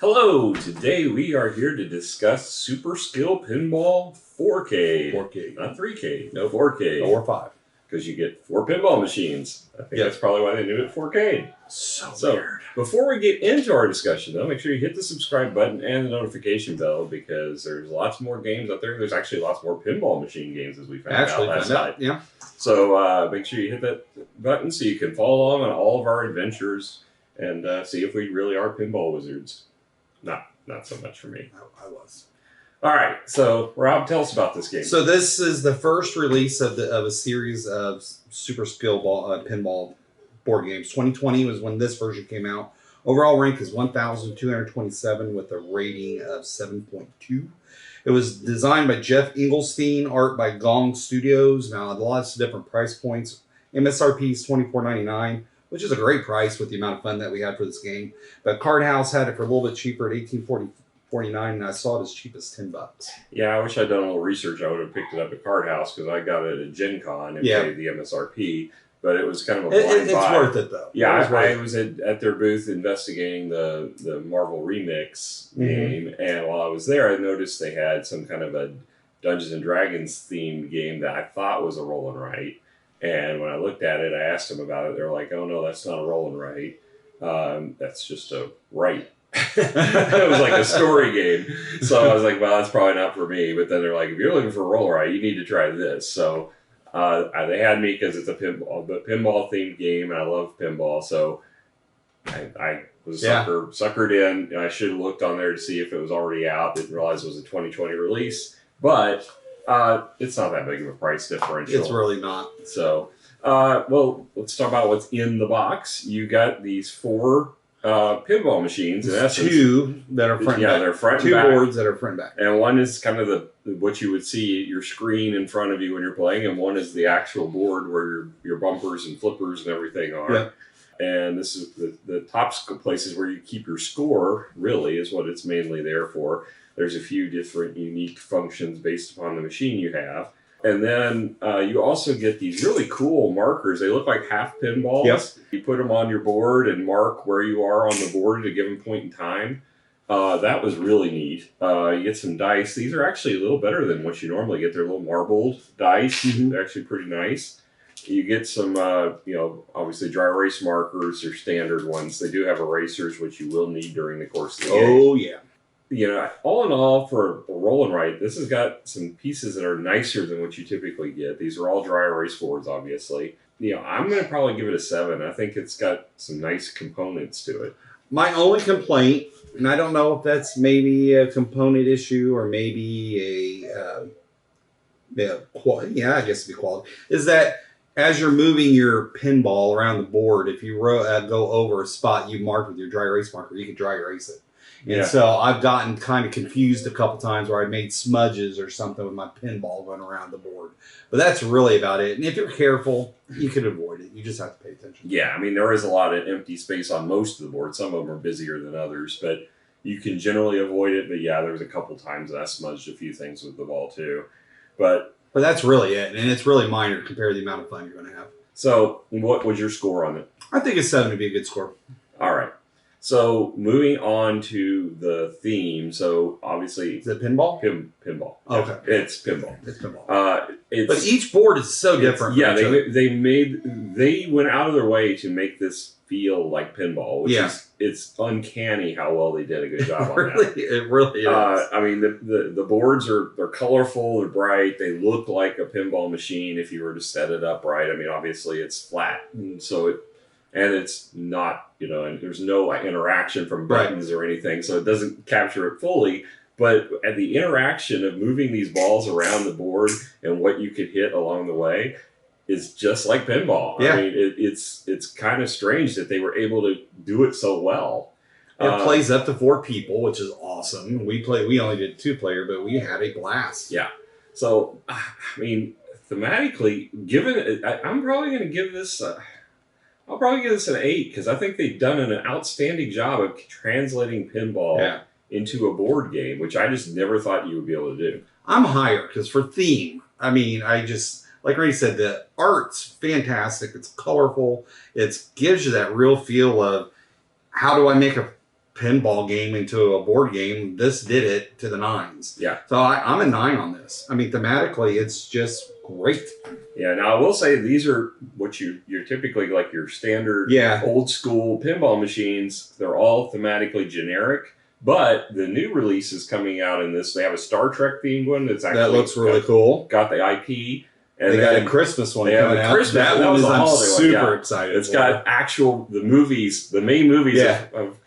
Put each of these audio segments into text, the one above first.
Hello, today we are here to discuss Super Skill Pinball 4-Cade. 4-Cade. Not 3-Cade, no 4-Cade. Or 5. Because you get 4 pinball machines. I think that's probably why they named it 4-Cade. So weird. Before we get into our discussion though, make sure you hit the subscribe button and the notification bell because there's lots more games out there. There's actually lots more pinball machine games as we found out last night. Yeah. So make sure you hit that button so you can follow along on all of our adventures and see if we really are pinball wizards. Not so much for me. I was. All right, so Rob, tell us about this game. So this is the first release of a series of Super Skill Pinball board games. 2020 was when this version came out. Overall rank is 1,227 with a rating of 7.2. It was designed by Jeff Engelstein, art by Gong Studios. Now, lots of different price points. MSRP is $24.99. Which is a great price with the amount of fun that we had for this game. But Card House had it for a little bit cheaper at $18.49, and I saw it as cheap as $10. Yeah, I wish I'd done a little research. I would have picked it up at Card House because I got it at Gen Con and paid the MSRP. But it was kind of a blind buy. It's worth it, though. Yeah, I was at their booth investigating the Marvel Remix game, and while I was there, I noticed they had some kind of a Dungeons and Dragons themed game that I thought was a roll and write. And when I looked at it, I asked them about it. They're like, "Oh no, that's not a roll and write. That's just a write." It was like a story game. So I was like, "Well, that's probably not for me." But then they're like, "If you're looking for a roll and write, you need to try this." So they had me because it's a pinball themed game, and I love pinball. So I was suckered in. And I should have looked on there to see if it was already out. Didn't realize it was a 2020 release, but. It's not that big of a price differential. It's really not. So, well, let's talk about what's in the box. You got these 4 pinball machines. In essence, 2 that are front and back. They're front and 2 back. boards that are front and back. And one is kind of what you would see your screen in front of you when you're playing, and one is the actual board where your bumpers and flippers and everything are. Yeah. And this is the top places where you keep your score, really, is what it's mainly there for. There's a few different unique functions based upon the machine you have. And then you also get these really cool markers. They look like half pinballs. Yep. You put them on your board and mark where you are on the board at a given point in time. That was really neat. You get some dice. These are actually a little better than what you normally get. They're little marbled dice. They're actually pretty nice. You get some, obviously dry erase markers. They're standard ones. They do have erasers, which you will need during the course of the game. Oh, yeah. All in all, for a roll and write, this has got some pieces that are nicer than what you typically get. These are all dry erase boards, obviously. I'm going to probably give it a 7. I think it's got some nice components to it. My only complaint, and I don't know if that's maybe a component issue or maybe I guess it'd be quality, is that as you're moving your pinball around the board, if you go over a spot you marked with your dry erase marker, you can dry erase it. And so I've gotten kind of confused a couple times where I made smudges or something with my pinball going around the board. But that's really about it. And if you're careful, you can avoid it. You just have to pay attention. Yeah, I mean, there is a lot of empty space on most of the board. Some of them are busier than others, but you can generally avoid it. But yeah, there's a couple times that I smudged a few things with the ball too. But that's really it. And it's really minor compared to the amount of fun you're going to have. So what was your score on it? I think a 7 would be a good score. All right. So moving on to the theme. So obviously, is it pinball? Pinball. Okay, it's pinball. It's pinball. But each board is so different. Yeah, they went out of their way to make this feel like pinball, which is it's uncanny how well they did a good job on that. It really is. I mean, the boards they're colorful, they're bright, they look like a pinball machine if you were to set it up right. I mean, obviously it's flat, and it's not, and there's no interaction from buttons or anything, so it doesn't capture it fully. But at the interaction of moving these balls around the board and what you could hit along the way is just like pinball. Yeah. I mean, it's kind of strange that they were able to do it so well. It plays up to 4 people, which is awesome. We only did 2-player, but we had a blast. Yeah. So, I mean, thematically, I'm probably going to give this... I'll probably give this an 8 because I think they've done an outstanding job of translating pinball into a board game, which I just never thought you would be able to do. I'm higher because for theme, I mean, like Ray said, the art's fantastic. It's colorful. It gives you that real feel of how do I make a pinball game into a board game, this did it to the nines. Yeah. So I'm a 9 on this. I mean, thematically, it's just great. Yeah. Now I will say these are what you're typically like your standard old school pinball machines. They're all thematically generic. But the new release is coming out in this. They have a Star Trek themed one that looks really cool. Got the IP. And they got a Christmas one coming out. That one is I'm super excited. It's got the main movies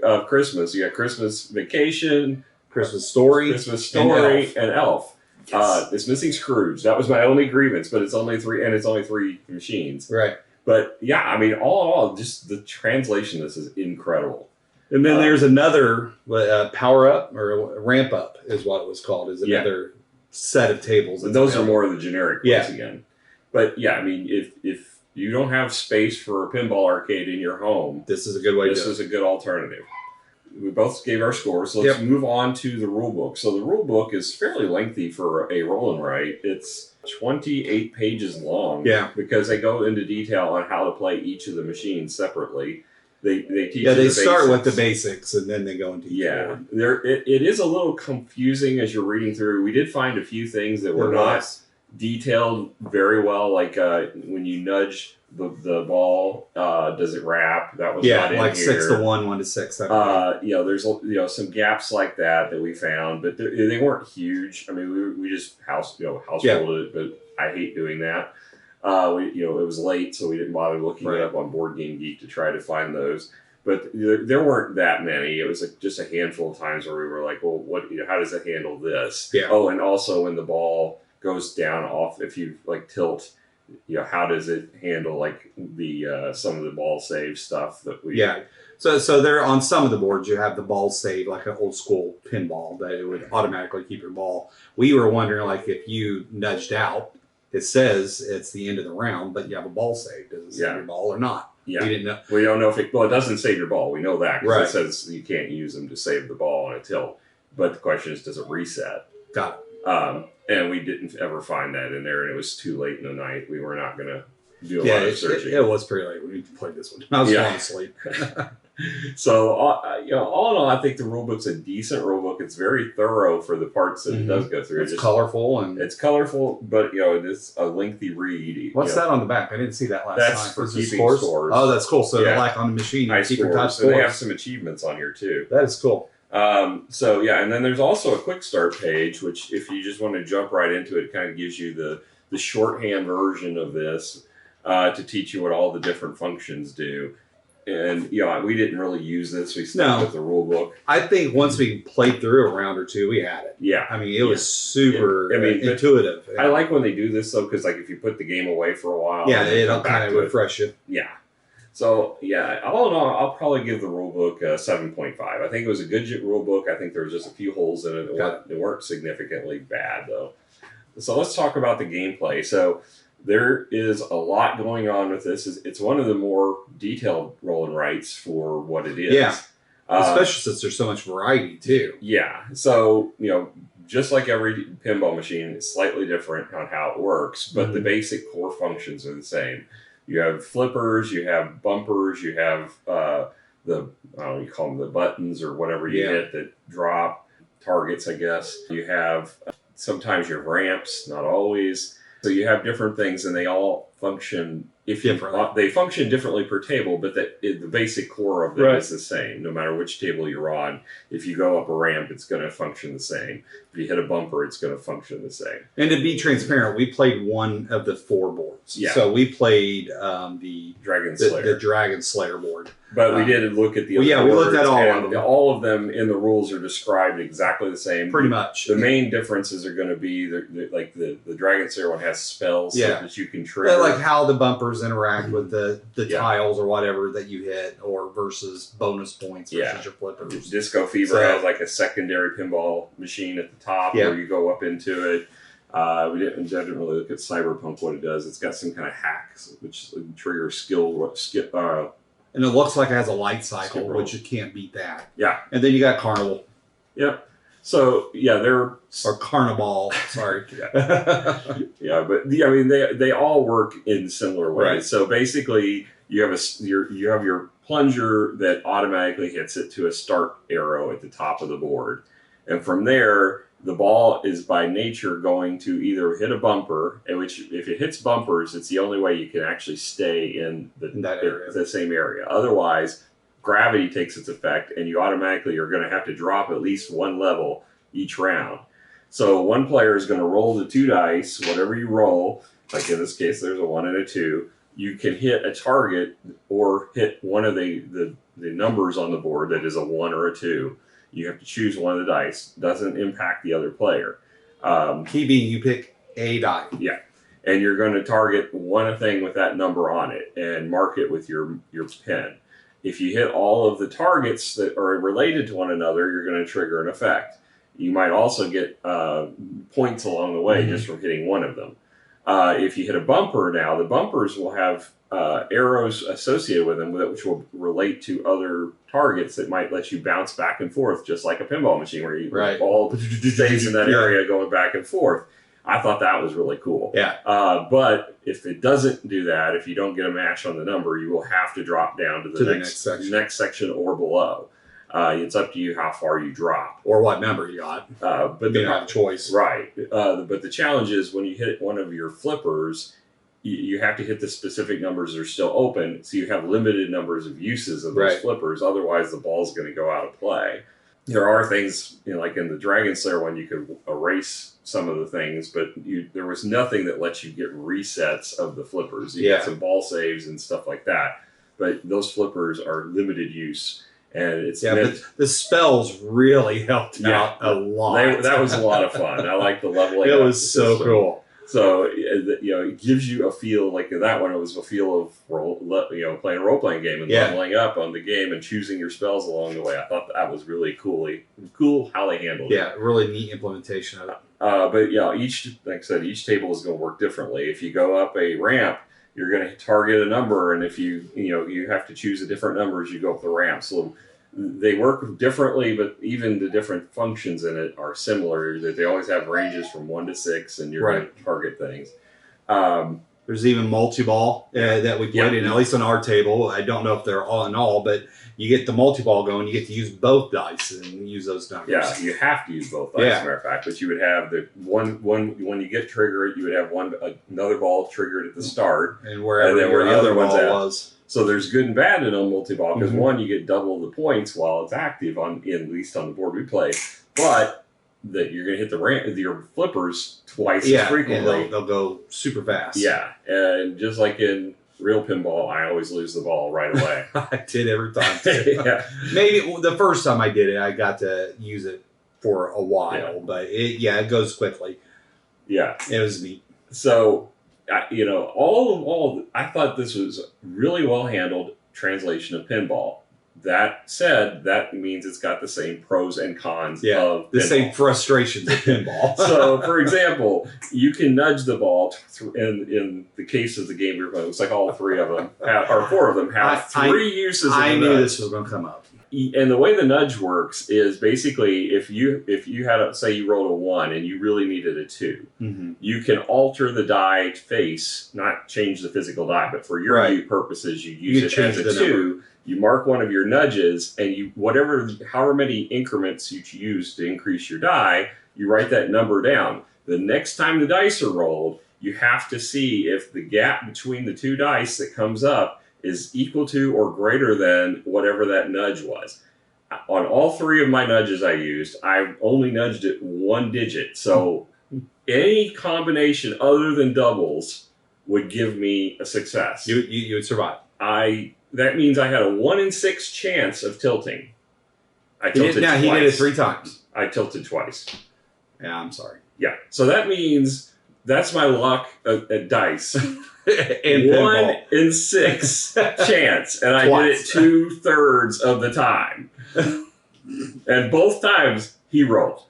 of Christmas. You got Christmas Vacation, Christmas Story, and Elf. Yes. It's missing Scrooge. That was my only grievance, but it's only 3, and it's only 3 machines. Right. But yeah, I mean, all in all, just the translation of this is incredible. And then there's another power up or ramp up is what it was called. Is another set of tables. And those are more of the generic ones again. But yeah, I mean, if you don't have space for a pinball arcade in your home, this is a good way. This is a good alternative. We both gave our scores, so let's move on to the rule book. So the rule book is fairly lengthy for a roll and write. It's 28 pages long. Yeah, because they go into detail on how to play each of the machines separately. They teach you they start with the basics and then they go into it is a little confusing as you're reading through. We did find a few things that were not detailed very well, like when you nudge the ball, does it wrap? That was not in like here. 6 to 1, 1 to 6. There's some gaps like that we found, but they weren't huge. I mean, we just householded it, but I hate doing that. It was late, so we didn't bother looking it up on Board Game Geek to try to find those. But there weren't that many. It was just a handful of times where we were like, well, how does it handle this? Yeah. Oh, and also when the ball goes down off, if you tilt, how does it handle the some of the ball save stuff that we So there on some of the boards you have the ball save like an old school pinball that it would automatically keep your ball. We were wondering if you nudged out, it says it's the end of the round, but you have a ball save. Does it save your ball or not? Yeah. We didn't know. We don't know if it doesn't save your ball. We know that because it says you can't use them to save the ball on a tilt. But the question is, does it reset? Got it. And we didn't ever find that in there, and it was too late in the night. We were not going to do a lot of searching. It was pretty late when we played this one. I was falling asleep. So, all in all, I think the rulebook's a decent rulebook. It's very thorough for the parts that it does go through. It's colorful it's colorful, but it's a lengthy read. What's that on the back? I didn't see that last time. That's for keeping scores. Oh, that's cool. So like on the machine, you keep your top scores. And they have some achievements on here too. That is cool. And then there's also a quick start page, which if you just want to jump right into it, kind of gives you the shorthand version of this to teach you what all the different functions do. And, we didn't really use this. We stuck with the rule book. I think once we played through a round or two, we had it. Yeah. I mean, it was super intuitive. I like when they do this, though, because, if you put the game away for a while. Yeah, it'll kind of refresh you. Yeah. So, all in all, I'll probably give the rule book a 7.5. I think it was a good rule book. I think there was just a few holes in it. They weren't significantly bad, though. So let's talk about the gameplay. So there is a lot going on with this. It's one of the more detailed roll and writes for what it is. Yeah, especially since there's so much variety, too. Yeah. So, just like every pinball machine, it's slightly different on how it works, but the basic core functions are the same. You have flippers, you have bumpers, you have you call them the buttons or whatever you hit that drop targets, I guess. You have sometimes you have ramps, not always. So you have different things, and they all function they function differently per table, but the basic core of them is the same, no matter which table you're on. If you go up a ramp, it's going to function the same. If you hit a bumper, it's going to function the same. And to be transparent, we played one of the 4 boards. Yeah. So we played the Dragon Slayer. The Dragon Slayer board. But we did look at the other boards. We looked at all of them. All of them in the rules are described exactly the same. Pretty much. The main differences are going to be, the Dragon Slayer one has spells so that you can trigger. Like how the bumpers interact with the tiles or whatever that you hit, or versus bonus points versus your flippers. Disco Fever has a secondary pinball machine at the top where you go up into it. We didn't really look at Cyberpunk, what it does. It's got some kind of hacks which trigger and it looks like it has a light cycle, which you can't beat that. Yeah. And then you got Carnival. Yep. So they're or Carnival. Sorry. But they all work in similar ways. Right. So basically, you have your plunger that automatically hits it to a start arrow at the top of the board. And from there, the ball is by nature going to either hit a bumper, in which if it hits bumpers, it's the only way you can actually stay in the same area. Otherwise, gravity takes its effect, and you automatically are going to have to drop at least one level each round. So one player is going to roll the 2 dice, whatever you roll, like in this case, there's a 1 and a 2. You can hit a target or hit one of the numbers on the board that is a 1 or a 2. You have to choose one of the dice. Doesn't impact the other player. Key being you pick a die. Yeah. And you're going to target one thing with that number on it and mark it with your pen. If you hit all of the targets that are related to one another, you're going to trigger an effect. You might also get points along the way just from hitting one of them. If you hit a bumper now, the bumpers will have arrows associated with them which will relate to other targets that might let you bounce back and forth, just like a pinball machine where you ball stays in that area going back and forth. I thought that was really cool. Yeah. But if it doesn't do that, if you don't get a match on the number, you will have to drop down to the next section or below. It's up to you how far you drop. Or what number you got. But you don't have a choice. Right. But the challenge is when you hit one of your flippers, you have to hit the specific numbers that are still open, so you have limited numbers of uses of those flippers. Otherwise, the ball's going to go out of play. There are things, like in the Dragon Slayer one, you could erase some of the things, but there was nothing that lets you get resets of the flippers. You get some ball saves and stuff like that, but those flippers are limited use. And it's but the spells really helped out a lot. That was a lot of fun. I like the leveling. It was so cool. So it gives you a feel like in that one. It was a feel of playing a role playing game and leveling up on the game and choosing your spells along the way. I thought that was really cool how they handled it. Yeah, really neat implementation of it. But like I said, each table is going to work differently. If you go up a ramp, you're going to target a number, and if you have to choose a different number as you go up the ramp. So they work differently, but even the different functions in it are similar. That they always have ranges from 1 to 6, and you're going to target things. There's even multi-ball that we played in, at least on our table. I don't know if they're all in all, but you get the multi-ball going. You get to use both dice and use those numbers. Yeah, you have to use both dice, as a matter of fact. But you would have the one when you get triggered, you would have another ball triggered at the start, and where the other ball was. So there's good and bad in a multi-ball because one, you get double the points while it's active at least on the board we play, but that you're going to hit your flippers twice as frequently. And they'll go super fast. Yeah, and just like in real pinball, I always lose the ball right away. I did every time too. Maybe the first time I did it, I got to use it for a while, but it goes quickly. Yeah, it was neat. So. I thought this was really well handled translation of pinball. That said, that means it's got the same pros and cons of pinball. The same frustrations of pinball. So, for example, you can nudge the ball. In the case of the game we're playing, it's like all 4 of them have 3 uses. I knew this was going to come up. And the way the nudge works is basically if you had say you rolled a 1 and you really needed a 2, you can alter the die face, not change the physical die, but for your purposes, you use it as a 2. You mark one of your nudges, and however many increments you use to increase your die, you write that number down. The next time the dice are rolled, you have to see if the gap between the 2 dice that comes up is equal to or greater than whatever that nudge was. On all 3 of my nudges I used, I only nudged it 1 digit. So any combination other than doubles would give me a success. You would survive. That means I had a 1 in 6 chance of tilting. I tilted twice. He did it 3 times. I tilted twice. Yeah, I'm sorry. Yeah. So that means that's my luck at dice. And 1 in 6 chance, and I did it 2/3 of the time. And both times he rolled.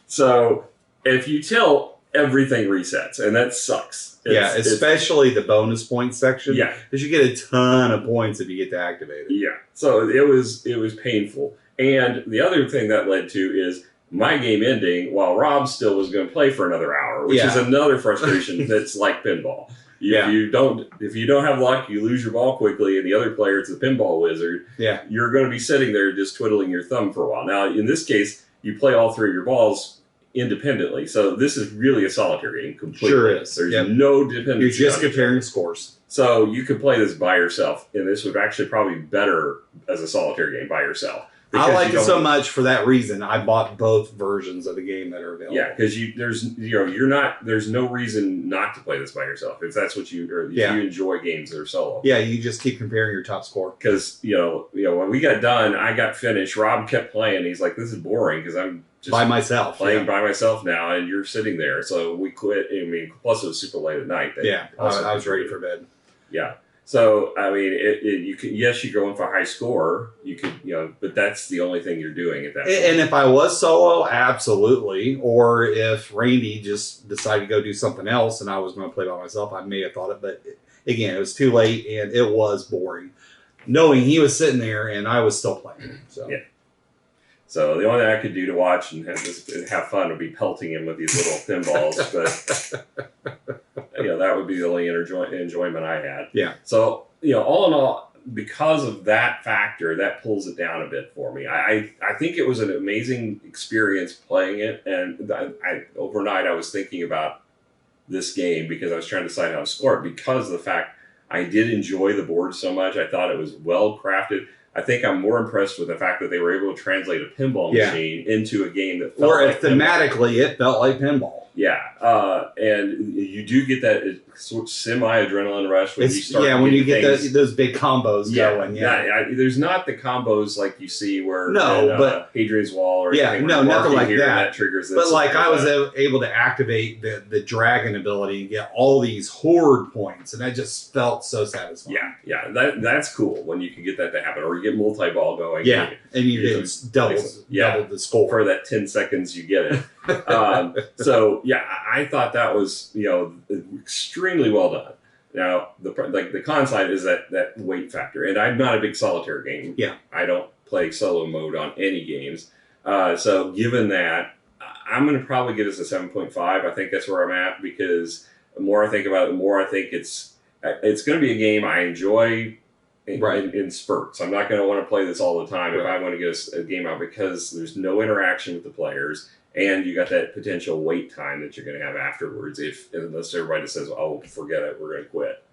So if you tilt, everything resets, and that sucks. Especially the bonus point section. Yeah, because you get a ton of points if you get to activate it. Yeah, so it was painful. And the other thing that led to is my game ending while Rob still was going to play for another hour, which is another frustration that's like pinball. If you don't have luck, you lose your ball quickly, and the other player, it's the pinball wizard. Yeah. You're going to be sitting there just twiddling your thumb for a while. Now, in this case, you play all three of your balls independently, so this is really a solitaire game completely. Sure is. There's no dependency. You're just comparing scores. So you could play this by yourself, and this would actually probably be better as a solitaire game by yourself. I like it so much for that reason. I bought both versions of the game that are available. Yeah, because there's no reason not to play this by yourself if that's what you you enjoy games that are solo. Yeah, you just keep comparing your top score. Because when we got done, I got finished. Rob kept playing. He's like, "This is boring because I'm just by myself playing by myself now, and you're sitting there." So we quit. I mean, plus it was super late at night. I was ready for bed. Yeah. So, I mean, you're going for a high score. You could, but that's the only thing you're doing at that point. And if I was solo, absolutely. Or if Randy just decided to go do something else and I was going to play by myself, I may have thought it. But again, it was too late and it was boring. Knowing he was sitting there and I was still playing. So. Yeah. So the only thing I could do to watch and have fun would be pelting him with these little pinballs. But that would be the only enjoyment I had. Yeah. So all in all, because of that factor, that pulls it down a bit for me. I think it was an amazing experience playing it, and overnight I was thinking about this game because I was trying to decide how to score it because of the fact I did enjoy the board so much. I thought it was well crafted. I think I'm more impressed with the fact that they were able to translate a pinball machine into a game that felt like thematically it felt like pinball. Yeah, and you do get that sort of semi-adrenaline rush when you start. When you get those big combos going. Yeah. There's not the combos like you see where but Hadrian's Wall or nothing like that. Triggers this. But like I was able to activate the dragon ability and get all these horde points, and that just felt so satisfying. Yeah, that's cool when you can get that to happen, or you get multi-ball going. Yeah, and you get double the score for that 10 seconds you get it. I thought that was extremely well done. Now the con side is that weight factor, and I'm not a big solitaire game. Yeah, I don't play solo mode on any games. So given that, I'm going to probably give this a 7.5. I think that's where I'm at because the more I think about it, the more I think it's going to be a game I enjoy. In spurts. I'm not going to want to play this all the time if I want to get a game out because there's no interaction with the players and you got that potential wait time that you're going to have afterwards unless everybody says, oh, forget it, we're going to quit.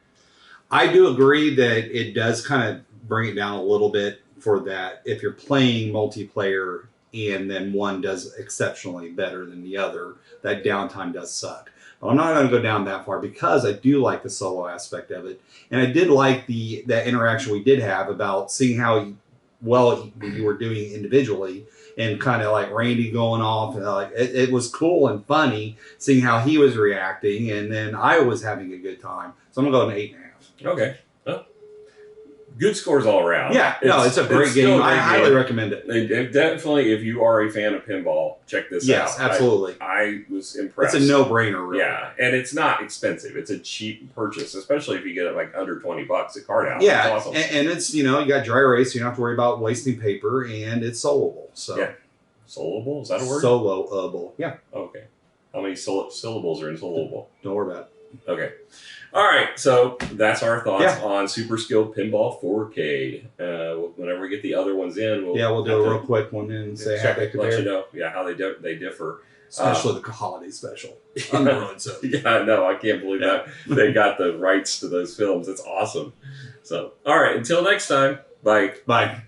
I do agree that it does kind of bring it down a little bit for that. If you're playing multiplayer and then one does exceptionally better than the other, that downtime does suck. I'm not going to go down that far because I do like the solo aspect of it. And I did like that interaction we did have about seeing how well you were doing individually and kind of like Randy going off. And it was cool and funny seeing how he was reacting. And then I was having a good time. So I'm going to go an 8.5. Okay. Good scores all around. Yeah, it's a great game. I highly recommend it. Definitely, if you are a fan of pinball, check this out. Yes, absolutely. I was impressed. It's a no-brainer, really. Yeah, and it's not expensive. It's a cheap purchase, especially if you get it like under $20 at card out. Yeah, that's awesome. And it's, you got dry erase, so you don't have to worry about wasting paper, and it's soloable. So. Yeah. Soloable? Is that a word? Soloable. Yeah. Okay. How many syllables are in soloable? Don't worry about it. Okay. All right, so that's our thoughts on Super Skill Pinball 4-Cade. Whenever we get the other ones in, we'll do a real quick one and say how they compare. Let you know, how they differ. Especially the holiday special. On the road, so. Yeah, no, I can't believe that they got the rights to those films. It's awesome. So, all right, until next time, bye. Bye.